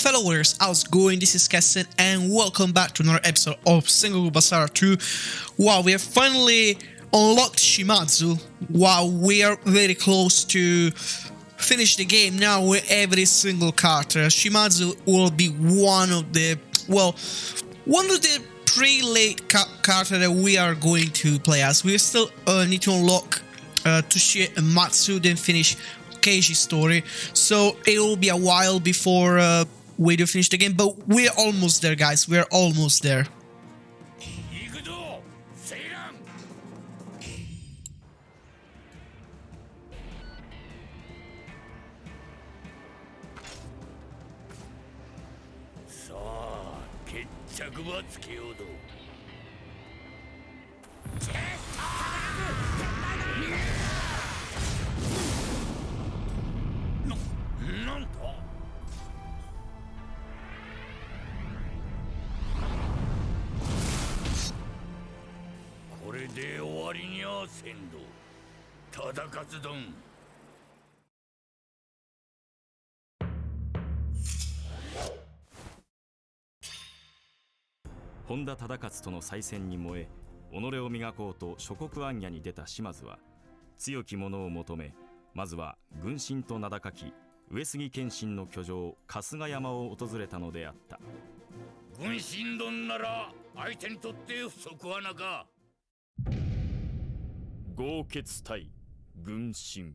fellow warriors, how's it going? This is Kessen and welcome back to another episode of Sengoku Basara 2. Wow, we have finally unlocked Shimazu. Wow, we are very close to finish the game now with every single character. Shimazu will be one of the pre-late character that we are going to play as. We still need to unlock Toshie and Matsu, then finish Keiji's story, so it will be a while before we do finish the game, but we're almost there, guys. We're almost there.本田忠勝との再戦に燃え、己を磨こうと諸国行脚に出た島津は、強き者を求め、まずは軍神と名高き上杉謙信の居城春日山を訪れたのであった。軍神丼なら相手にとって不足はなか。豪傑対軍神。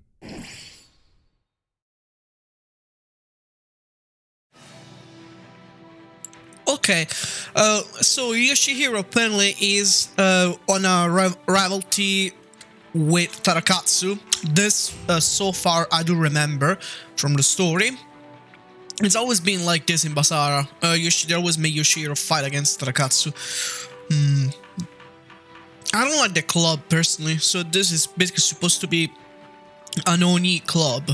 Okay, so Yoshihiro apparently is on a rivalry with Tarakatsu. This, so far, I do remember from the story. It's always been like this in Basara. They always make Yoshihiro fight against Tarakatsu. I don't like the club personally, so this is basically supposed to be an Oni club,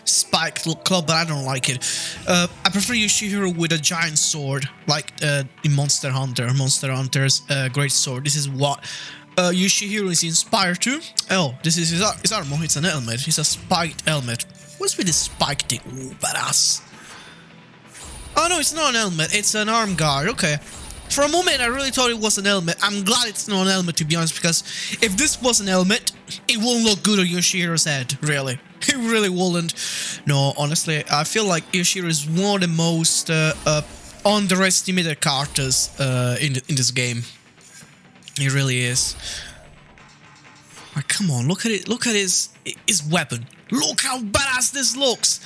spiked club, but I don't like it. I prefer Yoshihiro with a giant sword, like in Monster Hunter. Monster Hunter's great sword. This is what Yoshihiro is inspired to. Oh, this is his armor. It's an helmet. It's a spiked helmet. What's with this spiked thing? Ooh, badass. Oh no, it's not an helmet. It's an arm guard. Okay. For a moment, I really thought it was an helmet. I'm glad it's not an helmet, to be honest, because if this was an helmet, it won't look good on Yoshihiro's head, really. It really wouldn't. No, honestly, I feel like Yoshihiro is one of the most underestimated characters in this game. He really is. Oh, come on, look at it. Look at his weapon. Look how badass this looks.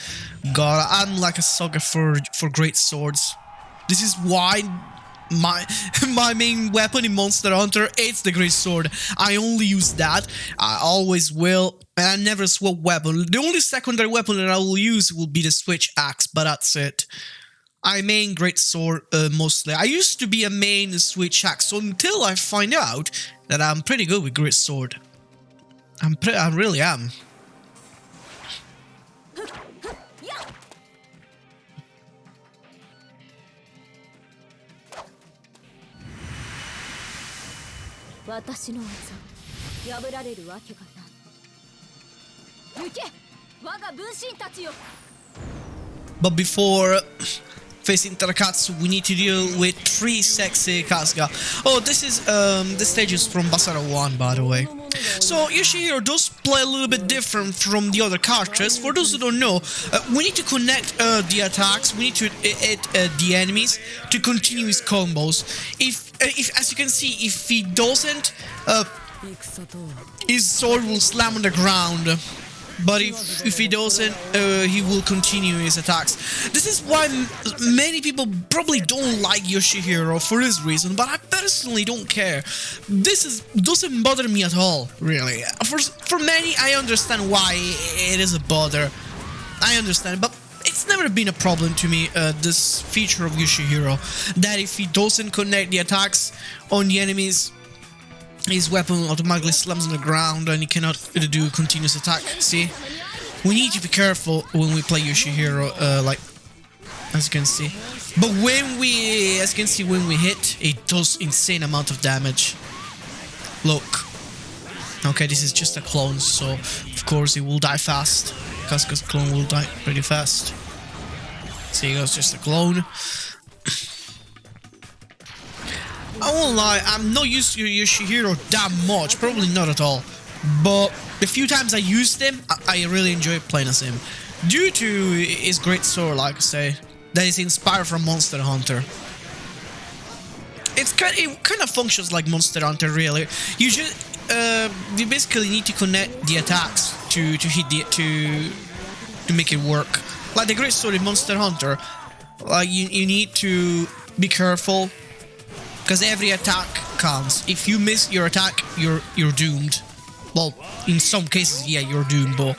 God, I'm like a sucker for great swords. This is why my main weapon in Monster Hunter, it's the great sword. I only use that. I always will, and I never swap weapon. The only secondary weapon that I will use will be the switch axe, but that's it. I main great sword mostly. I used to be a main switch axe until I find out that I'm pretty good with great sword. I really am. But before facing Tarakatsu, we need to deal with 3 sexy Kasuga. Oh, this is the stage is from Basara 1, by the way. So Yoshihiro does play a little bit different from the other characters. For those who don't know, we need to connect the attacks. We need to hit the enemies to continue his combos. If as you can see, if he doesn't, his sword will slam on the ground. But if he doesn't, he will continue his attacks. This is why many people probably don't like Yoshihiro for this reason, but I personally don't care. This doesn't bother me at all, really. For many, I understand why it is a bother. I understand, but it's never been a problem to me, this feature of Yoshihiro, that if he doesn't connect the attacks on the enemies, his weapon automatically slams on the ground and he cannot do continuous attack. See? We need to be careful when we play Yoshihiro, like, as you can see. But when we, as you can see, when we hit, it does insane amount of damage. Look. Okay, this is just a clone, so of course it will die fast. Kasuga's clone will die pretty fast. See, it was just a clone. I won't lie, I'm not used to Yoshihiro that much, probably not at all. But the few times I used him, I really enjoy playing as him. Due to his great sword, like I say, that is inspired from Monster Hunter. It kind of functions like Monster Hunter, really. You just you basically need to connect the attacks to hit the to make it work. Like the great sword in Monster Hunter, like you need to be careful because every attack counts. If you miss your attack, you're doomed. Well, in some cases, yeah, you're doomed. But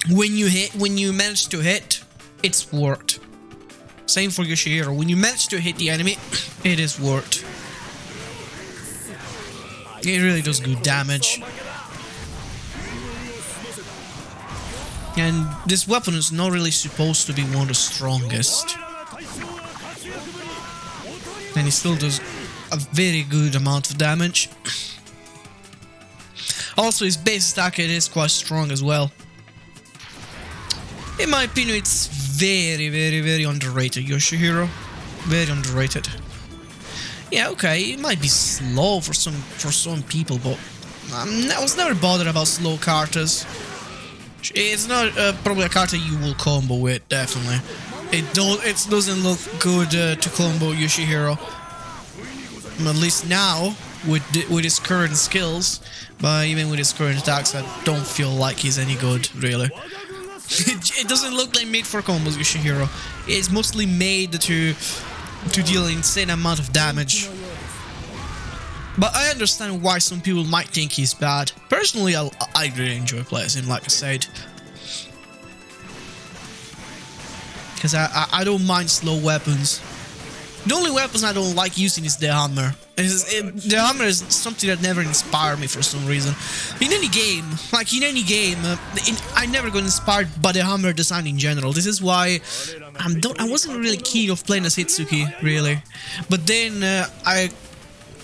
when you manage to hit, it's worked. Same for Yoshihiro. When you manage to hit the enemy, it is worked. It really does good damage. And this weapon is not really supposed to be one of the strongest. And it still does a very good amount of damage. Also, his base attack is quite strong as well. In my opinion, it's very, very, very underrated, Yoshihiro. Very underrated. Yeah, okay, it might be slow for some people, but I was never bothered about slow characters. It's not probably a character you will combo with, definitely. It doesn't look good to combo Yoshihiro. At least now, with his current skills, but even with his current attacks, I don't feel like he's any good, really. It doesn't look like made for combos, Yoshihiro. It's mostly made to deal an insane amount of damage. But I understand why some people might think he's bad. Personally, I really enjoy playing him, like I said. Because I don't mind slow weapons. The only weapons I don't like using is the hammer. The hammer is something that never inspired me for some reason. In any game, I never got inspired by the hammer design in general. This is why I wasn't really keen of playing as Hitsuki, really. But then I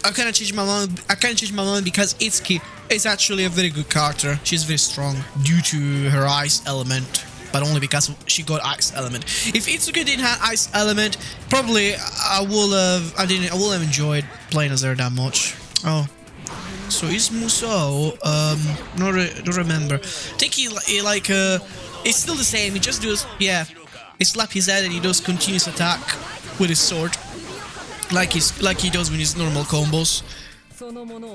kind of changed my mind. I kind of changed my mind because Itsuki is actually a very good character. She's very strong due to her ice element. But only because she got ice element. If Itsuki didn't have ice element, probably I will have enjoyed playing as her that much. Oh, so is Musou? Don't remember. I think he it's still the same. He just does, yeah. He slap his head and he does continuous attack with his sword, like he does with his normal combos.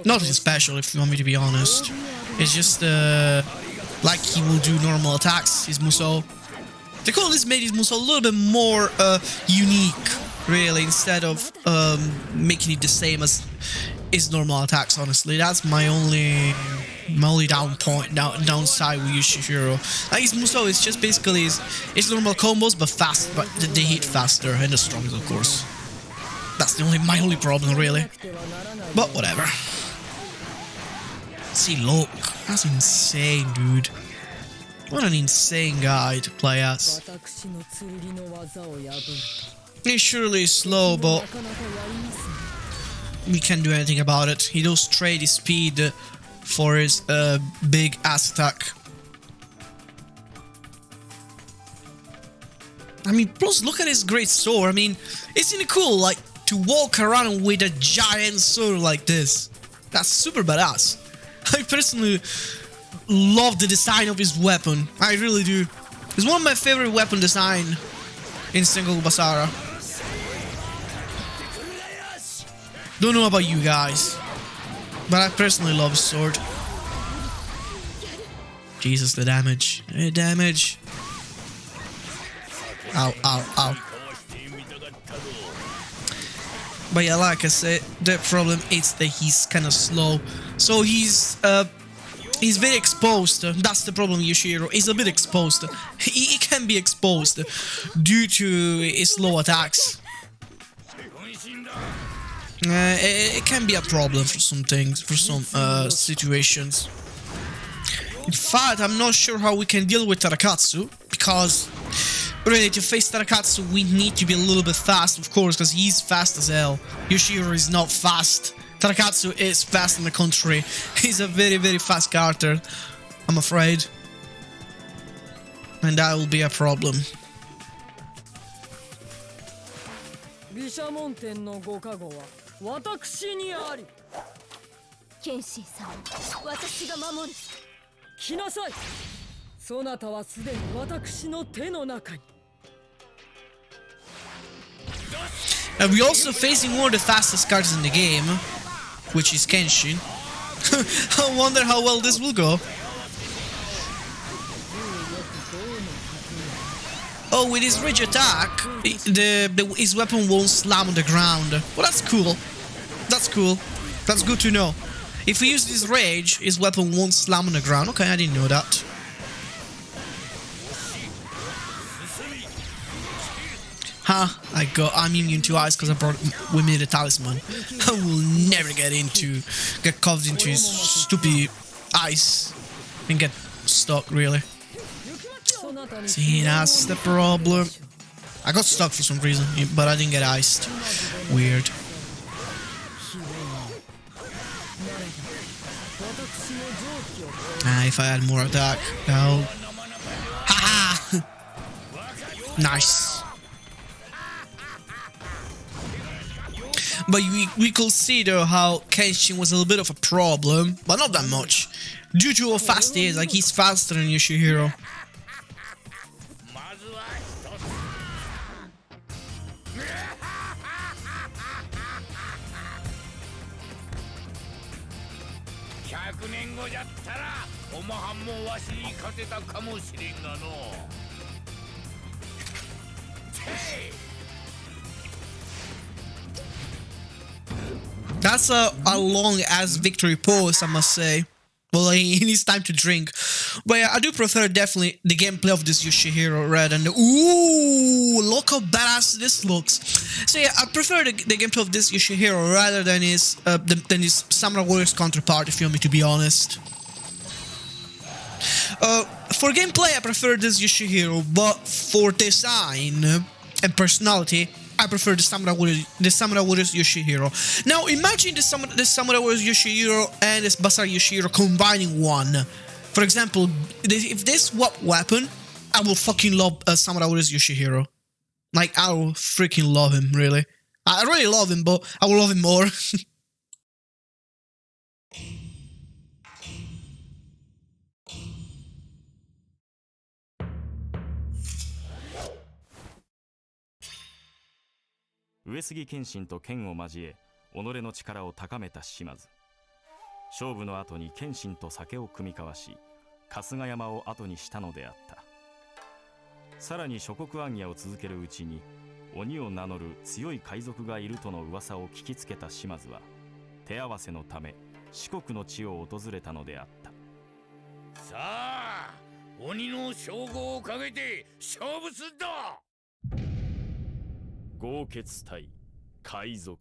Not his special, if you want me to be honest. It's just like he will do normal attacks, his Musou. The call is made his Musou a little bit more unique, really, instead of making it the same as his normal attacks, honestly. That's my only downside with Yoshihiro. Like his Musou is just basically his normal combos, but fast, but they hit faster and the stronger, of course. That's my only problem, really. But whatever. See, look, that's insane, dude. What an insane guy to play as. He's surely slow, but we can't do anything about it. He does trade his speed for his big ass attack. I mean, plus look at his great sword. I mean, isn't it cool, like, to walk around with a giant sword like this? That's super badass. I personally love the design of his weapon. I really do. It's one of my favorite weapon design in Sengoku Basara. Don't know about you guys, but I personally love his sword. Jesus, the damage. The damage. Ow, ow, ow. But yeah, like I said, the problem is that he's kind of slow. So he's very exposed. That's the problem, Yoshihiro. He's a bit exposed. He can be exposed due to his slow attacks. It can be a problem for some things, for some situations. In fact, I'm not sure how we can deal with Tarakatsu, because really, to face Tarakatsu, we need to be a little bit fast, of course, because he's fast as hell. Yoshihiro is not fast. Tarakatsu is fast on the contrary. He's a very, very fast character, I'm afraid. And that will be a problem. 社門店のご加護は私にあり。剣心さん、私が守る。来なさい。そなたはすでに私の手の中に。And we're also facing one of the fastest cards in the game, which is Kenshin. I wonder how well this will go. Oh, with his rage attack, his weapon won't slam on the ground. Well, that's cool. That's cool. That's good to know. If we use this rage, his weapon won't slam on the ground. Okay, I didn't know that. I'm immune to ice because I brought with me the talisman. I will never get covered into his stupid ice and get stuck, really. See, that's the problem. I got stuck for some reason, but I didn't get iced. Weird. If I had more attack. Oh. Haha! Nice. But we could see though how Kenshin was a little bit of a problem, but not that much. Due to how fast he is, like he's faster than Yoshihiro. That's a long-ass victory pose, I must say. Well, he needs time to drink. But yeah, I do prefer definitely the gameplay of this Yoshihiro rather than the... Ooh, look how badass this looks. So yeah, I prefer the gameplay of this Yoshihiro rather than his Samurai Warriors counterpart, if you want me to be honest. For gameplay, I prefer this Yoshihiro, but for design and personality, I prefer the Samurai Warriors Yoshihiro. Now, imagine the Samurai Warriors Yoshihiro and this Basara Yoshihiro combining one. For example, if they swap weapon, I will fucking love Samurai Warriors Yoshihiro. Like, I will freaking love him, really. I really love him, but I will love him more. 上杉謙信と剣を交え己の力を高めた島津。勝負の後に謙信と酒を酌み交わし春日山を後にしたのであった。さらに諸国行脚を続けるうちに鬼を名乗る強い海賊がいるとの噂を聞きつけた島津は手合わせのため四国の地を訪れたのであった。さあ、鬼の称号をかけて勝負すんだ。豪傑対海賊。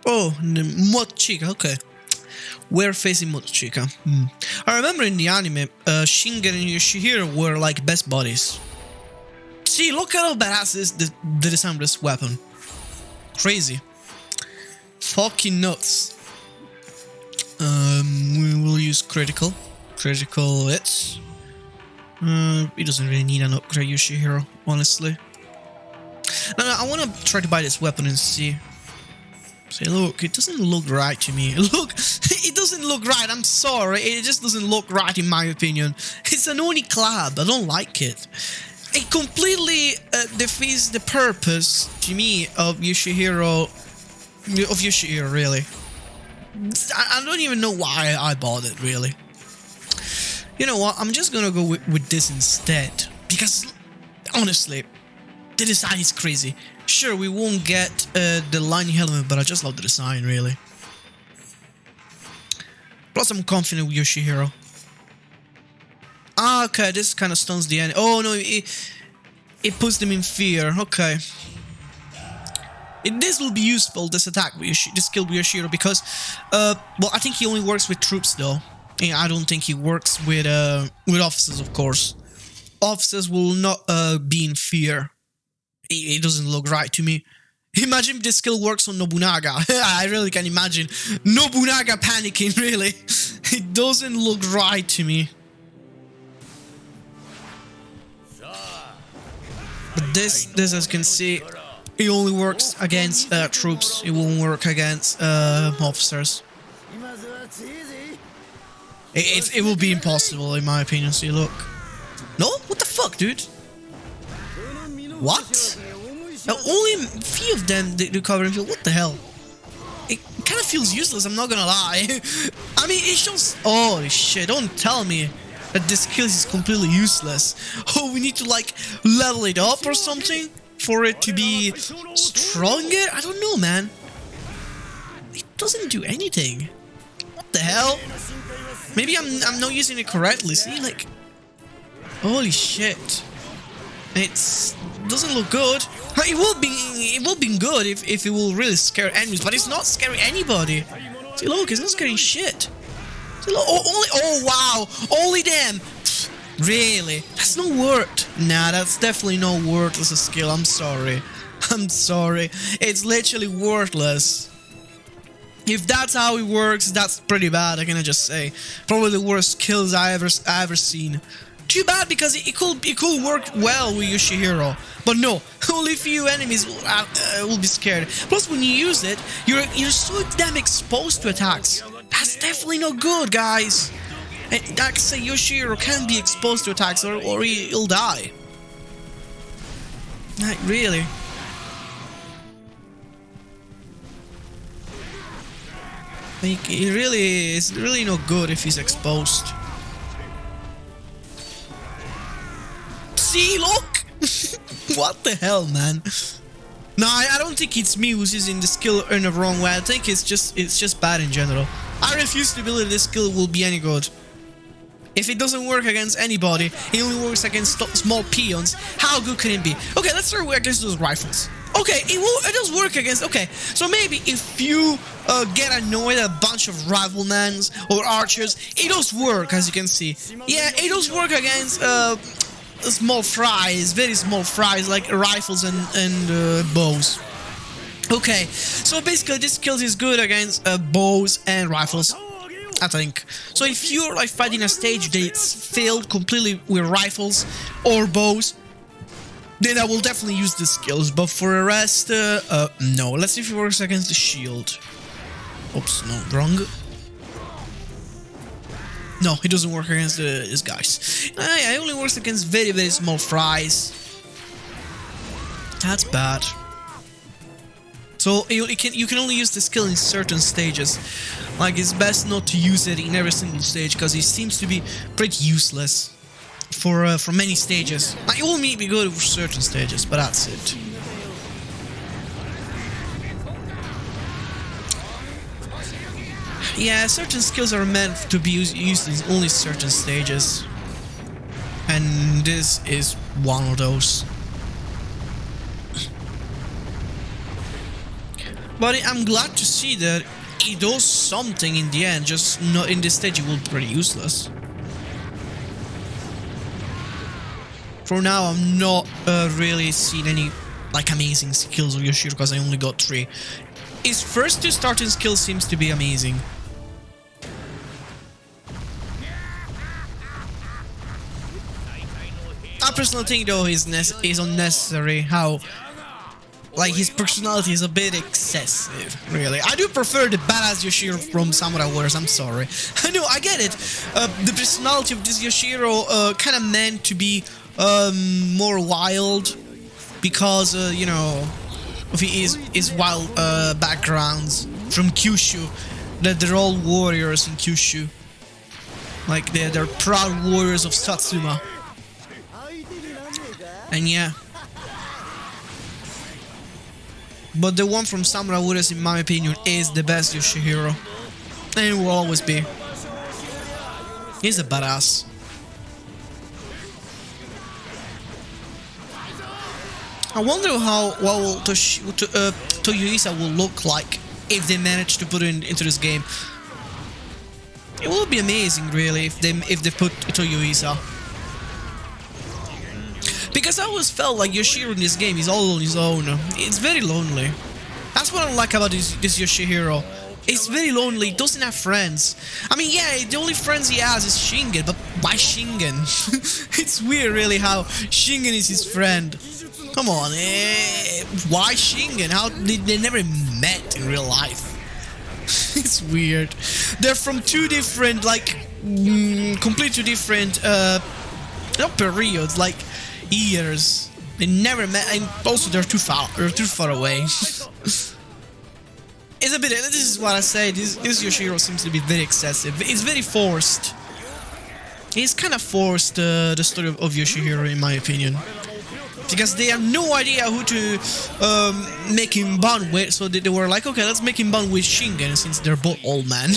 Oh, Motochika, okay. We're facing Motochika. I remember in the anime, Shingen and Yoshihiro were like best buddies. See, look at how badass is the design of this weapon. Crazy. Fucking nuts. We will use critical. Critical hits. He doesn't really need an upgrade, Yoshihiro, honestly. No, I want to try to buy this weapon and see. Say, look, it doesn't look right to me. Look, it doesn't look right. I'm sorry. It just doesn't look right in my opinion. It's an Oni club. I don't like it. It completely defeats the purpose, to me, of Yoshihiro. Really. I don't even know why I bought it, really. You know what? I'm just gonna go with this instead. Because, honestly, the design is crazy. Sure, we won't get the lightning helmet, but I just love the design, really. Plus, I'm confident with Yoshihiro. Ah, okay, this kind of stuns the enemy. Oh, no, it puts them in fear. Okay. This will be useful, this attack, this skill with Yoshihiro, because, well, I think he only works with troops, though. I don't think he works with officers, of course. Officers will not be in fear. It doesn't look right to me. Imagine if this skill works on Nobunaga. I really can imagine Nobunaga panicking, really. It doesn't look right to me. But this as you can see, it only works against troops. It won't work against officers. It will be impossible in my opinion. See, look. No? What the fuck, dude? What? Only a few of them do cover and field. What the hell? It kind of feels useless, I'm not gonna lie. I mean, it shows... Holy shit, don't tell me that this skill is completely useless. Oh, we need to, like, level it up or something for it to be stronger? I don't know, man. It doesn't do anything. What the hell? Maybe I'm not using it correctly, see? Like... Holy shit. It doesn't look good. It will be good if it will really scare enemies, but it's not scaring anybody. See, look, it's not scaring shit. See, look, oh wow, only them. Really? That's not worth. Nah, that's definitely not worth as a skill. I'm sorry. I'm sorry. It's literally worthless. If that's how it works, that's pretty bad. I can just say, probably the worst skills I ever seen. Too bad because it could work well with Yoshihiro, but no, only few enemies will be scared. Plus, when you use it, you're so damn exposed to attacks. That's definitely not good, guys. And like I say, Yoshihiro can be exposed to attacks, or he'll die. Like really. Like it's really not good if he's exposed. See, look! What the hell, man? No, I don't think it's me who's using the skill in the wrong way. I think it's just bad in general. I refuse to believe this skill will be any good. If it doesn't work against anybody, it only works against small peons. How good can it be? Okay, let's start against those rifles. Okay, it does work against... Okay, so maybe if you get annoyed at a bunch of riflemen or archers, it does work, as you can see. Yeah, it does work against... small fries, very small fries like rifles and bows. Okay, so basically this skill is good against bows and rifles, I think. So if you're like fighting a stage that's filled completely with rifles or bows, then I will definitely use the skills. But for the rest, no. Let's see if it works against the shield. Oops, no, wrong. No, it doesn't work against these guys. It only works against very, very small fries. That's bad. So you can only use the skill in certain stages. Like, it's best not to use it in every single stage, because it seems to be pretty useless for many stages. Like, it will be good for certain stages, but that's it. Yeah, certain skills are meant to be used in only certain stages. And this is one of those. But I'm glad to see that it does something in the end, just not in this stage it will be pretty useless. For now, I'm not really seeing any like amazing skills of Yoshihiro, because I only got 3. His first 2 starting skills seems to be amazing. I personally think though is unnecessary how like his personality is a bit excessive, really. I do prefer the badass Yoshihiro from Samurai Warriors, I'm sorry. I know, I get it. The personality of this Yoshihiro kind of meant to be more wild because, you know, of his wild backgrounds from Kyushu. That they're all warriors in Kyushu. Like, they're proud warriors of Satsuma. And yeah. But the one from Samurai Warriors, in my opinion, is the best Yoshihiro. And will always be. He's a badass. I wonder what Toyoisa will look like if they manage to put it into this game. It will be amazing, really, if they put Toyoisa. Because I always felt like Yoshihiro in this game is all on his own. It's very lonely. That's what I like about this Yoshihiro. It's very lonely, doesn't have friends. I mean, yeah, the only friends he has is Shingen, but why Shingen? It's weird, really, how Shingen is his friend. Come on, why Shingen? How they never met in real life? It's weird. They're from two different, like, completely different, not periods, like years. They never met, and also they're too far away. It's a bit. This is what I say. This Yoshihiro seems to be very excessive. It's very forced. It's kind of forced, the story of Yoshihiro, in my opinion, because they have no idea who to make him bond with. So they were like, okay, let's make him bond with Shingen, since they're both old man.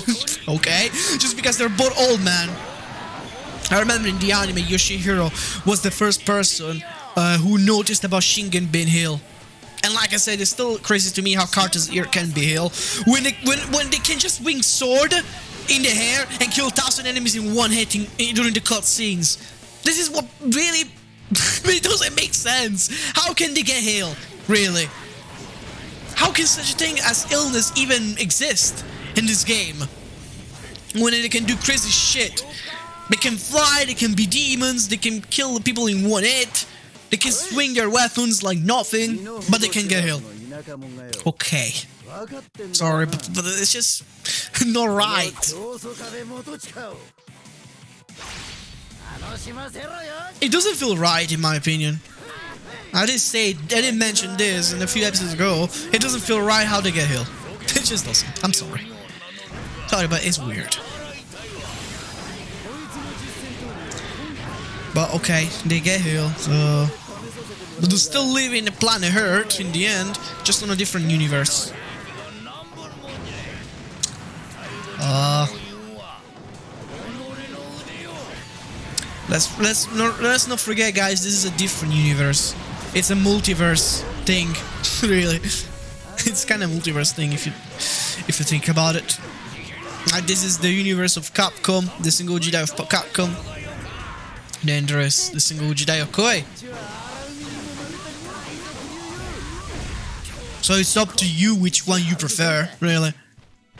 Okay, just because they're both old man. I remember in the anime, Yoshihiro was the first person who noticed about Shingen being healed. And like I said, it's still crazy to me how Carter's ear can be healed when they can just swing sword in the hair and kill 1,000 enemies in one hit during the cutscenes. This is what really it doesn't make sense. How can they get healed? Really? How can such a thing as illness even exist in this game? When they can do crazy shit. They can fly, they can be demons, they can kill people in one hit. They can swing their weapons like nothing, but they can get healed. Okay. Sorry, but it's just not right. It doesn't feel right, in my opinion. I didn't mention this in a few episodes ago. It doesn't feel right how they get healed. It just doesn't. I'm sorry. Sorry, but it's weird. But okay, they get healed, so... But they still live in the planet Earth in the end, just on a different universe. Let's not forget, guys, this is a different universe. It's a multiverse thing, really. It's kind of multiverse thing if you think about it. This is the universe of Capcom, the single Jedi of Capcom. Then there is the single Jedi of Koei. So it's up to you which one you prefer, really.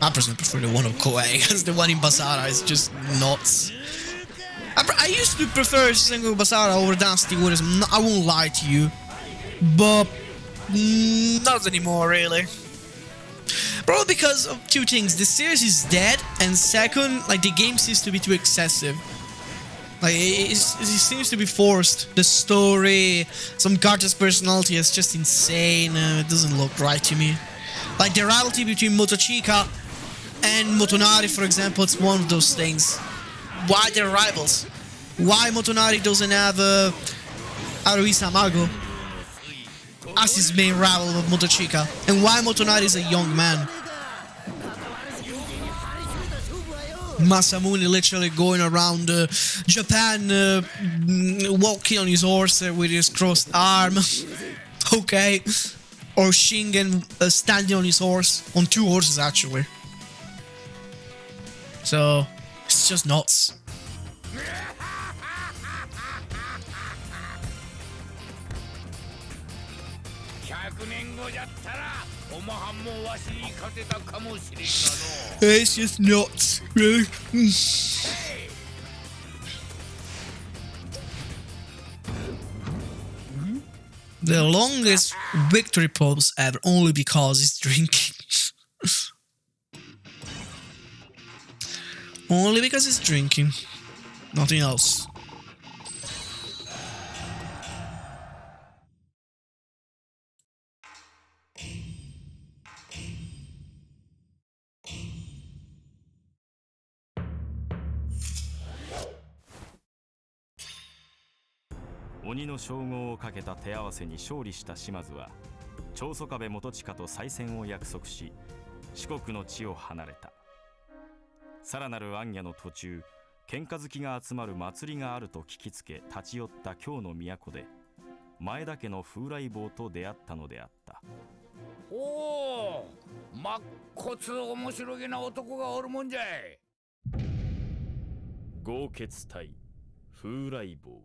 I personally prefer the one of Koei, because the one in Basara is just nuts. I used to prefer single Basara over Dynasty Warriors, I won't lie to you. But not anymore, really. Probably because of two things. The series is dead, and second, like, the game seems to be too excessive. Like, it seems to be forced. The story, some character's personality is just insane. It doesn't look right to me. Like, the rivalry between Motochika and Motonari, for example, it's one of those things. Why they're rivals? Why Motonari doesn't have Haruhi Mago as his main rival of Motochika? And why Motonari is a young man? Masamune literally going around Japan, walking on his horse with his crossed arm. Okay. Or Shingen standing on his horse, on two horses actually. So, it's just nuts. It's just nuts, really. The longest victory pose ever, only because he's drinking. Only because he's drinking. Nothing else.「鬼の称号をかけた手合わせに勝利した島津は長宗我部元親と再戦を約束し四国の地を離れた。さらなる暗夜の途中、喧嘩好きが集まる祭りがあると聞きつけ立ち寄った京の都で前田家の風来坊と出会ったのであった。おお、まっこつ面白げな男がおるもんじゃい。豪傑隊風来坊。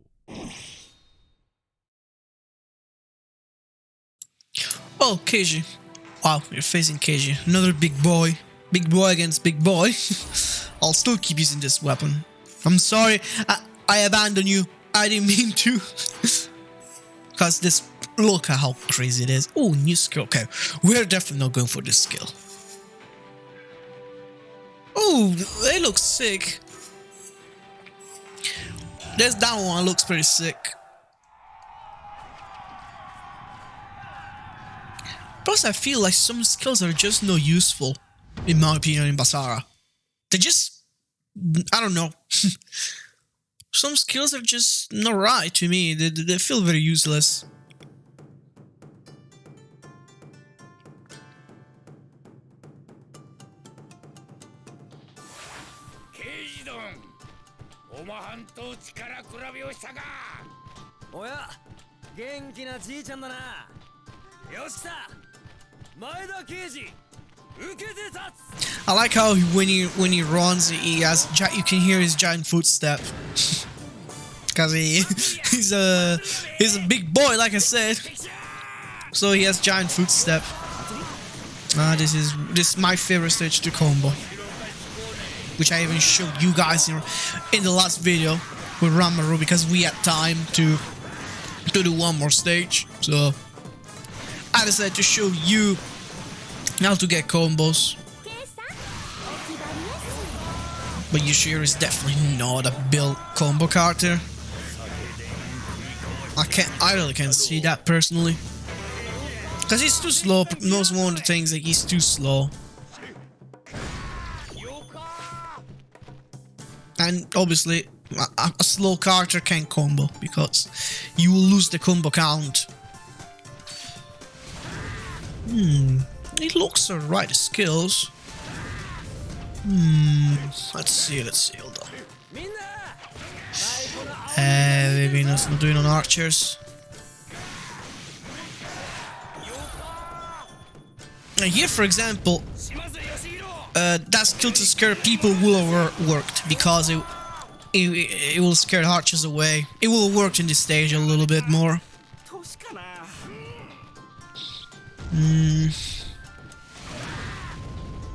Oh, Keiji. Wow, you're facing Keiji. Another big boy. Big boy against big boy. I'll still keep using this weapon. I'm sorry, I abandoned you. I didn't mean to. Because this Look at how crazy it is. Oh, new skill. Okay, we're definitely not going for this skill. Oh, it looks sick. There's that one, looks pretty sick. Plus, I feel like some skills are just not useful, in my opinion, in Basara. They just, I don't know. Some skills are just not right to me. They feel very useless. I like how when he runs, you can hear his giant footstep. Because he's a big boy, like I said. So he has giant footstep. This is my favorite stage to combo, which I even showed you guys in the last video with Ramaru, because we had time to do one more stage. So I decided to show you how to get combos. But Yoshihiro is definitely not a build combo character. I really can't see that personally. Because he's too slow. Most one of the things, like, he's too slow. And obviously, a slow character can't combo, because you will lose the combo count. It looks alright, the skills. Let's see, hold on. Maybe not doing on archers. And here, for example, that skill to scare people will have worked, because it will scare archers away. It will work in this stage a little bit more.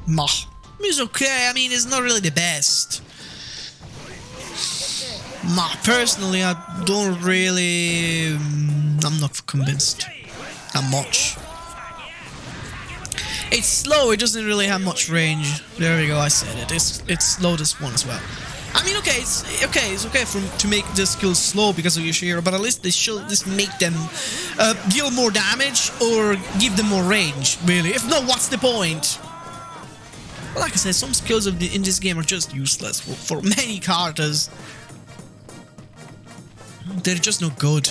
Mah. It's okay, I mean, it's not really the best. Personally, I don't really... I'm not convinced that much. It's slow, it doesn't really have much range. There we go, I said it. It's slow, this one as well. I mean, okay, it's okay to make the skills slow because of Yoshihiro, but at least they should just make them deal more damage or give them more range, really. If not, what's the point? But like I said, some skills in this game are just useless for many characters. They're just not good.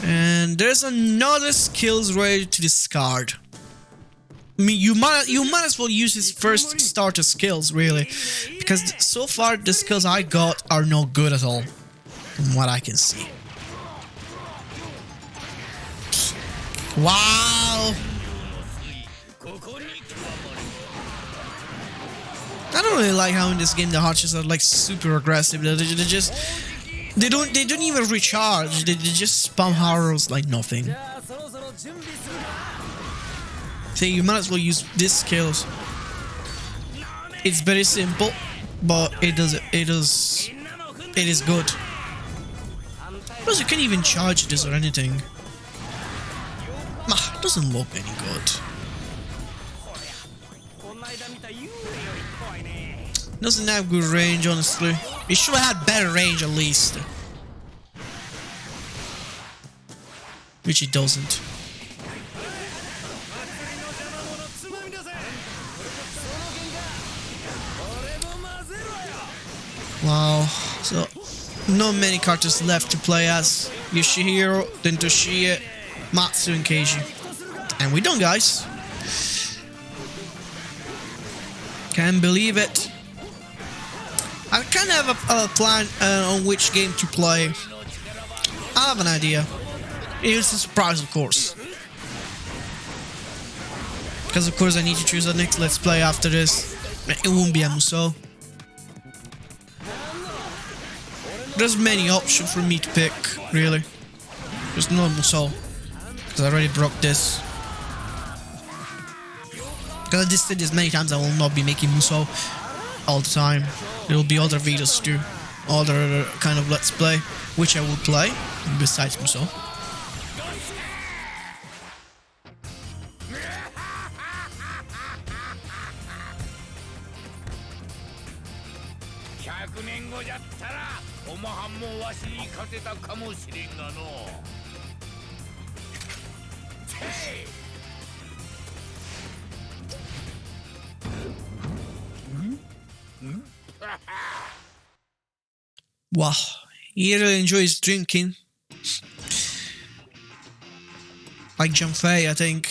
And there's another skills ready to discard. I mean, you might as well use his first starter skills, really, because so far the skills I got are not good at all, from what I can see. Wow! I don't really like how in this game the archers are like super aggressive. They don't even recharge. They just spam arrows like nothing. So you might as well use these skills. It's very simple, but it is good. Plus you can't even charge this or anything. It doesn't look any good. Doesn't have good range, honestly. It should have had better range at least. Which it doesn't. Wow, so not many characters left to play as. Yoshihiro, then Toshie, Matsu and Keiji. And we're done, guys. Can't believe it. I kind of have a plan on which game to play. I have an idea. It's a surprise, of course. Because of course I need to choose the next Let's Play after this. It won't be a Musou. There's many options for me to pick, really. There's no Musou, because I already broke this. Because I just said this many times, I will not be making Musou all the time. There will be other videos too, other kind of Let's Play, which I will play, besides Musou. 100年後じゃったらおまはんもわしに勝てたかもしれんがの。せい。Wow, he really enjoys drinking. Like Janfei, I think.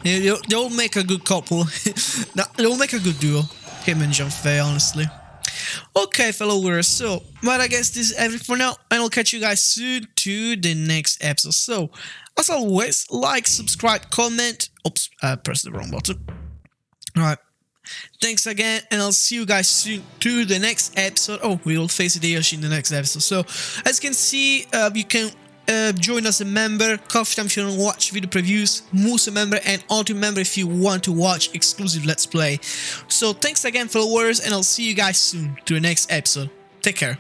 They'll make a good couple. They'll make a good duo. Him and Janfei, honestly. Okay, fellow viewers, so, but I guess this is everything for now, and I'll catch you guys soon to the next episode. So, as always, like, subscribe, comment. Oops, I pressed the wrong button. Alright. Thanks again, and I'll see you guys soon to the next episode. Oh, we will face Hideyoshi in the next episode. So, as you can see, you can join us a member, Coffee Time if you want to watch video previews, Musou member, and Ultimate member if you want to watch exclusive Let's Play. So, thanks again, followers, and I'll see you guys soon to the next episode. Take care.